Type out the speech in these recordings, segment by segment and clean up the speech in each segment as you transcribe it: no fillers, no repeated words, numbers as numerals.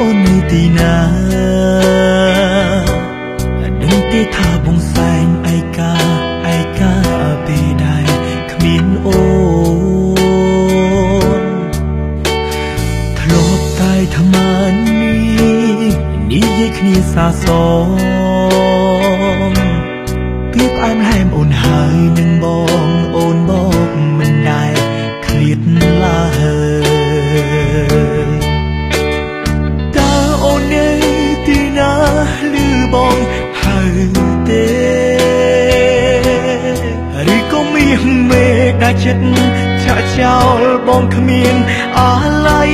អូននៅទីណាដឹងទេថាបងសែងឯកាពេលដែលគ្មានអូនធ្លាប់តែថ្មនេះនិយាយគ្នាសាសងពីផ្អែមហែមអូនហើយនឹងបងអូនបងមិនដែលឃ្លាតឡើយតើអូននៅទីណាឮបងហើយទេឬក៏មានមេដែលចិត្តចាក់ចោលបងគ្មានអាឡ័យ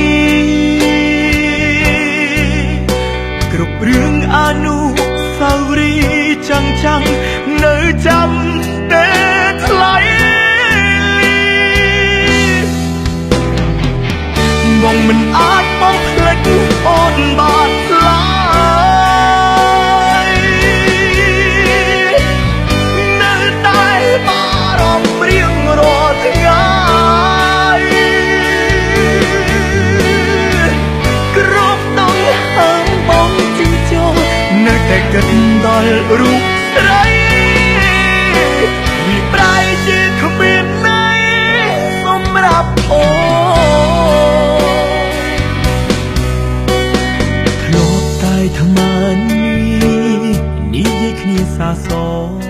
គ្រប់រឿងអនុស្សាវរីយ៍ចាំងនៅចាំតែថ្លៃបងមិនអាចបំភ្លេចអូនបានឡើយនៅតែបារម្ភរៀងរាល់ថ្ងៃគ្រប់ដងហើមបងជិះចូលនៅតែគិតដល់រូបស្រីវាប្រែជាគ្មានន័យសម្រាប់អូនធ្លាប់តែថ្មនេះនិយាយគ្នាសាសង